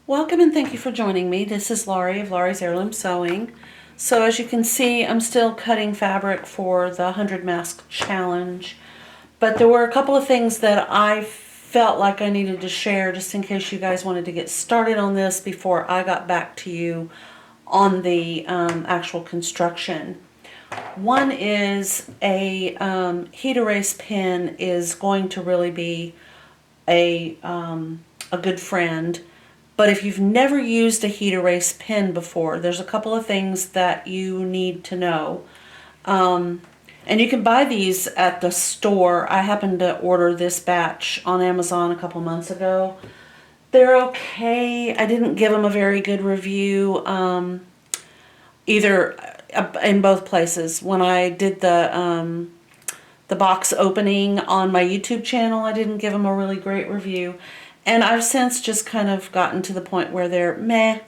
Welcome and thank you for joining me. This is Laurie of Laurie's Heirloom Sewing. So as you can see, I'm still cutting fabric for the 100 Mask Challenge. But there were a couple of things that I felt like I needed to share just in case you guys wanted to get started on this before I got back to you on the actual construction. One is a heat erase pen is going to really be a good friend. But if you've never used a heat erase pen before, there's a couple of things that you need to know. And you can buy these at the store. I happened to order this batch on Amazon a couple months ago. They're okay. I didn't give them a very good review either in both places. When I did the box opening on my YouTube channel, I didn't give them a really great review. And I've since just kind of gotten to the point where they're meh.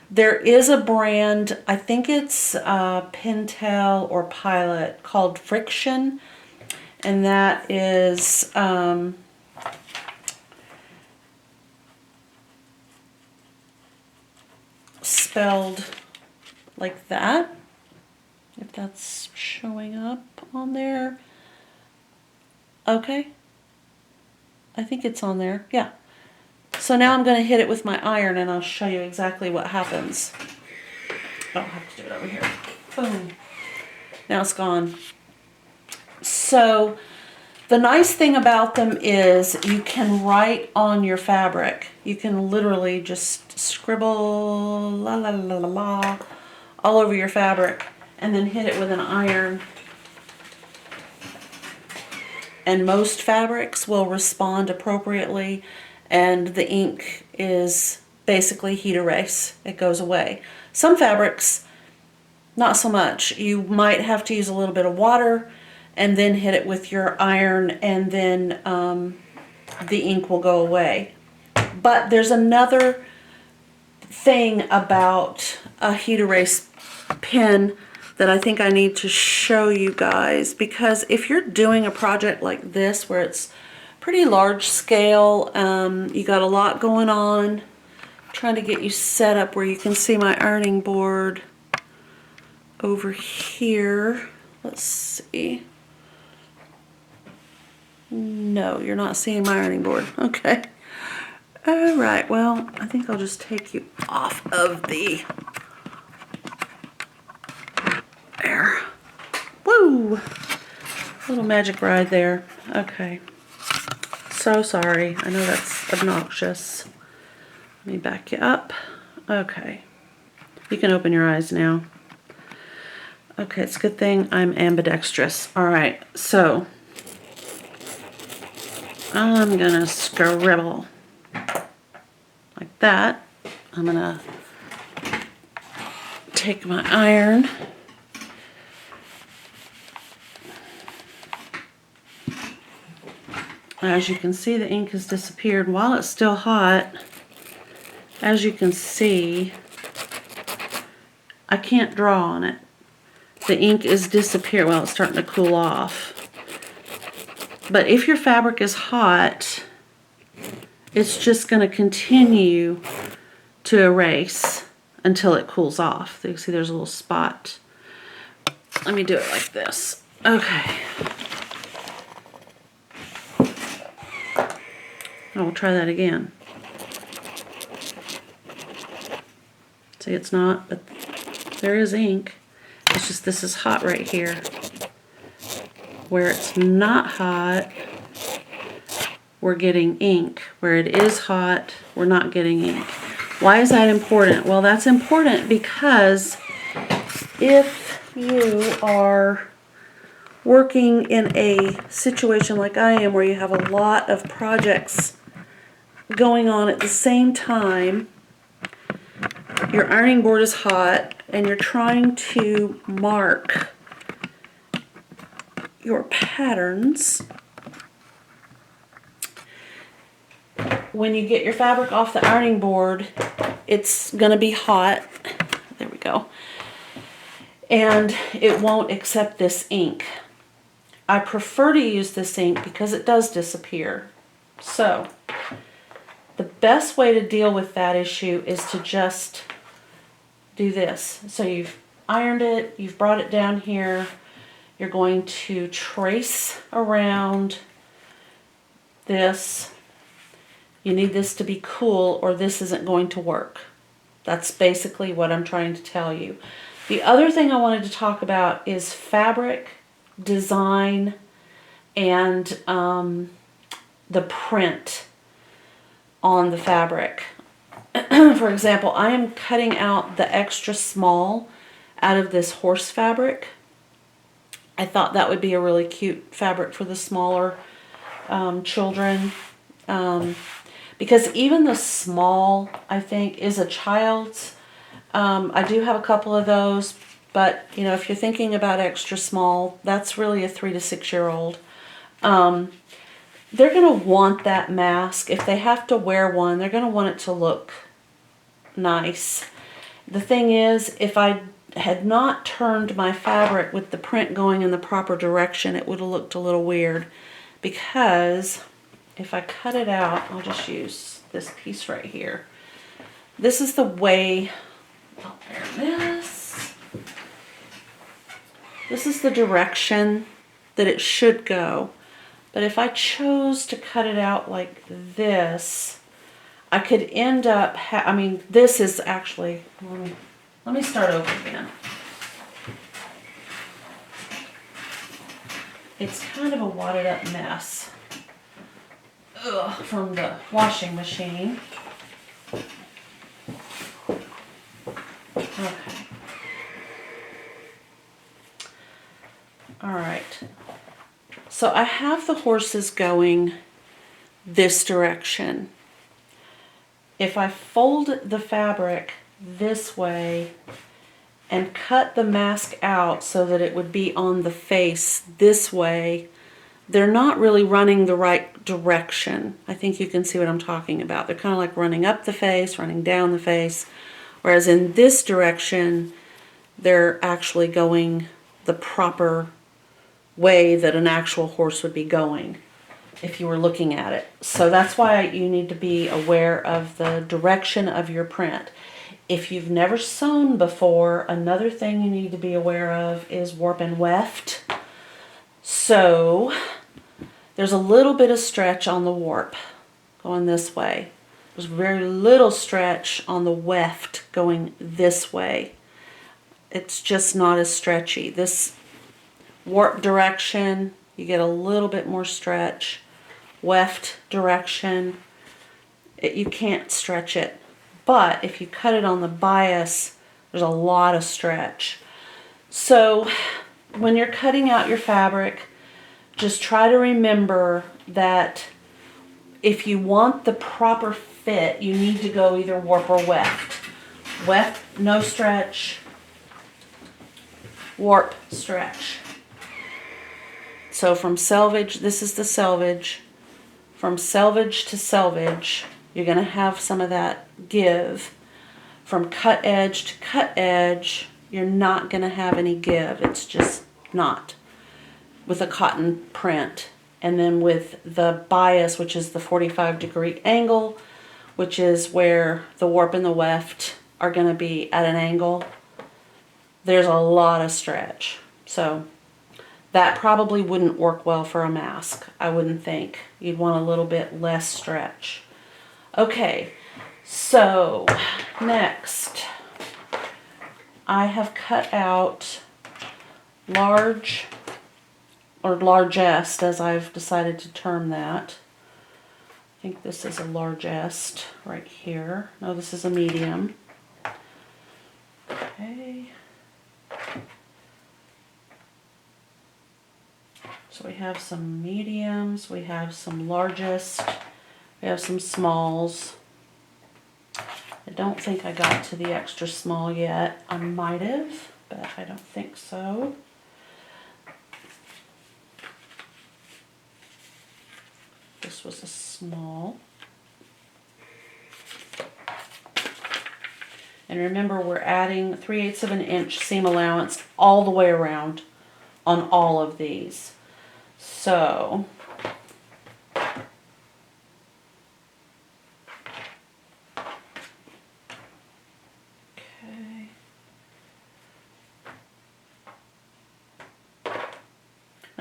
There is a brand, I think it's Pentel or Pilot, called Friction. And that is spelled like that, if that's showing up on there. Okay. I think it's on there. Yeah. So now I'm going to hit it with my iron and I'll show you exactly what happens. I'll have to do it over here. Boom. Now it's gone. So the nice thing about them is you can write on your fabric. You can literally just scribble la la la la la all over your fabric and then hit it with an iron. And most fabrics will respond appropriately. And the ink is basically heat erase. It goes away. Some fabrics, not so much. You might have to use a little bit of water and then hit it with your iron and then the ink will go away. But there's another thing about a heat erase pen that I think I need to show you guys, because if you're doing a project like this where it's pretty large scale, you got a lot going on, I'm trying to get you set up where you can see my ironing board over here. Let's see. No, you're not seeing my ironing board. Okay. All right, well, I think I'll just take you off of the there. Woo! Little magic ride there. Okay. So sorry. I know that's obnoxious. Let me back you up. Okay. You can open your eyes now. Okay, it's a good thing I'm ambidextrous. All right, so I'm gonna scribble like that. I'm gonna take my iron. As you can see, the ink has disappeared. While it's still hot, as you can see, I can't draw on it. The ink is disappearing. Well, it's starting to cool off. But if your fabric is hot, it's just going to continue to erase until it cools off. You see there's a little spot. Let me do it like this. Okay. I will try that again. See, it's not, but there is ink. It's just this is hot right here. Where it's not hot, we're getting ink. Where it is hot, we're not getting ink. Why is that important? Well, that's important because if you are working in a situation like I am where you have a lot of projects going on at the same time, your ironing board is hot and you're trying to mark your patterns. When you get your fabric off the ironing board, it's going to be hot. There we go. And it won't accept this ink. I prefer to use this ink because it does disappear. So the best way to deal with that issue is to just do this. So you've ironed it, you've brought it down here, you're going to trace around this. You need this to be cool or this isn't going to work. That's basically what I'm trying to tell you. The other thing I wanted to talk about is fabric, design, and the print on the fabric. For example, I am cutting out the extra small out of this horse fabric. I thought that would be a really cute fabric for the smaller children. Because even the small, I think, is a child's. I do have a couple of those, but you know, if you're thinking about extra small, that's really a 3 to 6 year old. They're going to want that mask. If they have to wear one, they're going to want it to look nice. The thing is, if I had not turned my fabric with the print going in the proper direction, it would have looked a little weird, because if I cut it out, I'll just use this piece right here. This is the way, I'll wear this. This is the direction that it should go. But if I chose to cut it out like this, I could end up, I mean, this is actually, let me start over again. It's kind of a wadded up mess from the washing machine. Okay. All right. So I have the horses going this direction. If I fold the fabric this way and cut the mask out so that it would be on the face this way, they're not really running the right direction. I think you can see what I'm talking about. They're kind of like running up the face, running down the face, whereas in this direction, they're actually going the proper way that an actual horse would be going if you were looking at it. So that's why you need to be aware of the direction of your print. If you've never sewn before, another thing you need to be aware of is warp and weft. So there's a little bit of stretch on the warp going this way. There's very little stretch on the weft going this way. It's just not as stretchy. This warp direction, you get a little bit more stretch. Weft direction, you can't stretch it. But if you cut it on the bias, there's a lot of stretch. So when you're cutting out your fabric, just try to remember that if you want the proper fit, you need to go either warp or weft. Weft, no stretch. Warp, stretch. So from selvage, this is the selvage. From selvage to selvage, you're going to have some of that give. From cut edge to cut edge, you're not going to have any give. It's just not. With a cotton print. And then with the bias, which is the 45-degree angle, which is where the warp and the weft are going to be at an angle, there's a lot of stretch. So that probably wouldn't work well for a mask, I wouldn't think. You'd want a little bit less stretch. Okay, so next, I have cut out large, or largest, as I've decided to term that. I think this is a largest right here. No, this is a medium. Okay. So we have some mediums, we have some largest, we have some smalls. I don't think I got to the extra small yet. I might have, but I don't think so. This was a small. And remember, we're adding 3/8 of an inch seam allowance all the way around on all of these. So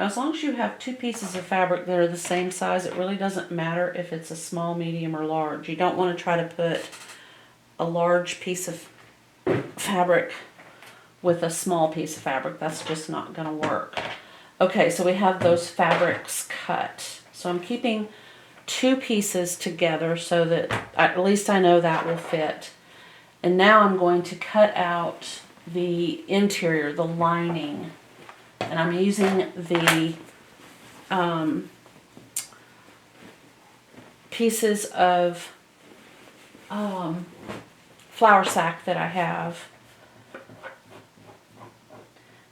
Now, as long as you have two pieces of fabric that are the same size, it really doesn't matter if it's a small, medium, or large. You don't want to try to put a large piece of fabric with a small piece of fabric. That's just not going to work. Okay, so we have those fabrics cut. So I'm keeping two pieces together so that at least I know that will fit. And now I'm going to cut out the interior, the lining. And I'm using the pieces of flour sack that I have.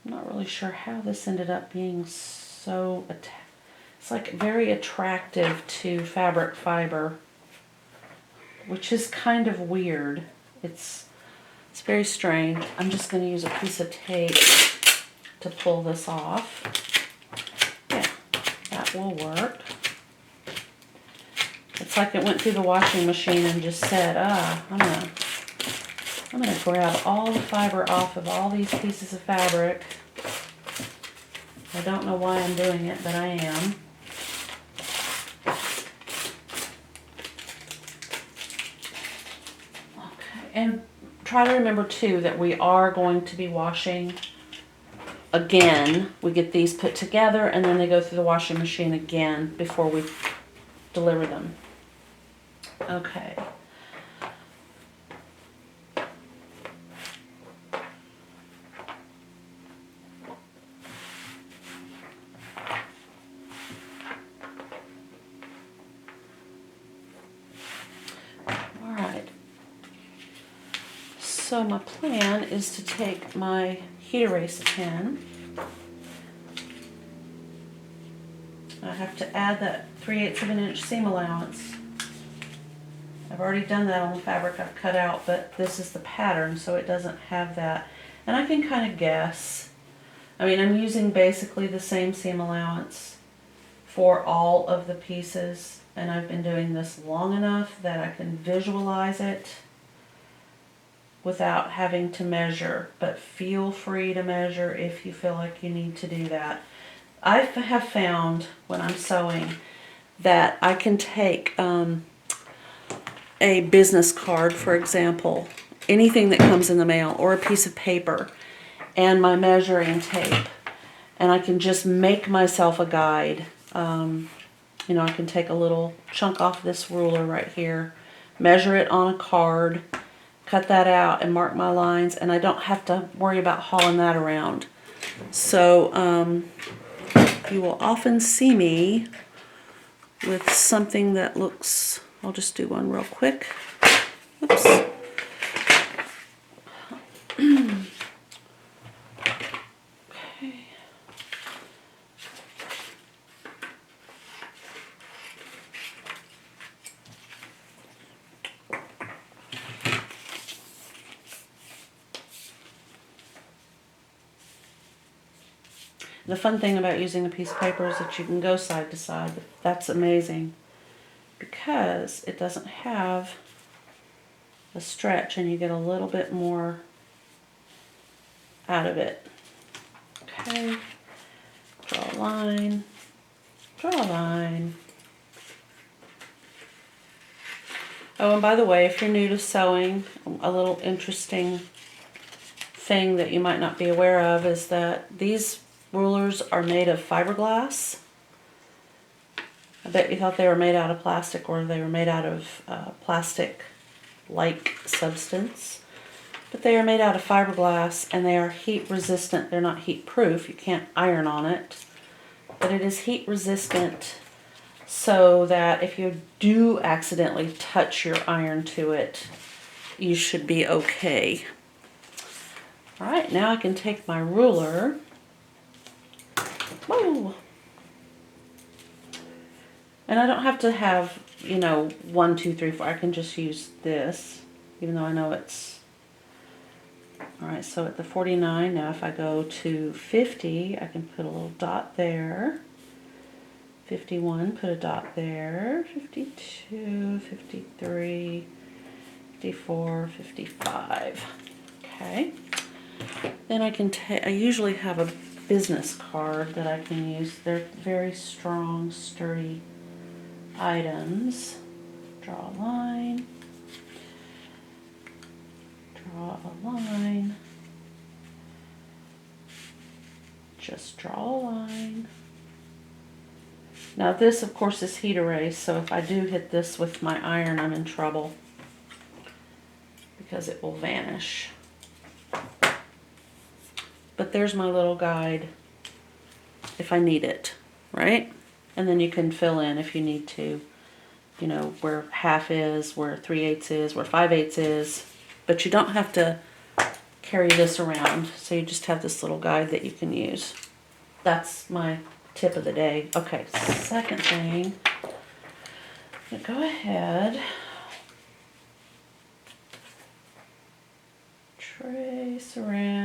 I'm not really sure how this ended up being so, it's like very attractive to fabric fiber, which is kind of weird. It's very strange. I'm just going to use a piece of tape to pull this off. Yeah, that will work. It's like it went through the washing machine and just said, I'm gonna grab all the fiber off of all these pieces of fabric. I don't know why I'm doing it, but I am. Okay, and try to remember too that we are going to be washing again. We get these put together and then they go through the washing machine again before we deliver them. Okay. All right. So my plan is to take my heat erase pen. I have to add that 3/8 of an inch seam allowance. I've already done that on the fabric I've cut out, but this is the pattern, so it doesn't have that. And I can kind of guess. I mean, I'm using basically the same seam allowance for all of the pieces, and I've been doing this long enough that I can visualize it without having to measure, but feel free to measure if you feel like you need to do that. I have found when I'm sewing that I can take a business card, for example, anything that comes in the mail, or a piece of paper, and my measuring tape, and I can just make myself a guide. You know, I can take a little chunk off this ruler right here, measure it on a card, cut that out and mark my lines, and I don't have to worry about hauling that around. So you will often see me with something that looks, I'll just do one real quick. Oops. Okay. The fun thing about using a piece of paper is that you can go side to side. That's amazing because it doesn't have a stretch and you get a little bit more out of it. Okay, draw a line, draw a line. Oh, and by the way, if you're new to sewing, a little interesting thing that you might not be aware of is that these rulers are made of fiberglass. I bet you thought they were made out of plastic, or they were made out of plastic-like substance. But they are made out of fiberglass, and they are heat resistant. They're not heat proof. You can't iron on it. But it is heat resistant so that if you do accidentally touch your iron to it, you should be okay. Alright, now I can take my ruler. Whoa! And I don't have to have, you know, 1, 2, 3, 4. I can just use this, even though I know it's... Alright, so at the 49, now if I go to 50, I can put a little dot there. 51, put a dot there. 52, 53, 54, 55. Okay. Then I can I usually have a business card that I can use. They're very strong, sturdy items. Draw a line. Draw a line. Just draw a line. Now this, of course, is heat erase, so if I do hit this with my iron, I'm in trouble because it will vanish. But there's my little guide if I need it, right? And then you can fill in if you need to, you know, where half is, where 3/8 is, where 5/8 is. But you don't have to carry this around, so you just have this little guide that you can use. That's my tip of the day. Okay, second thing, I'm gonna go ahead, trace around.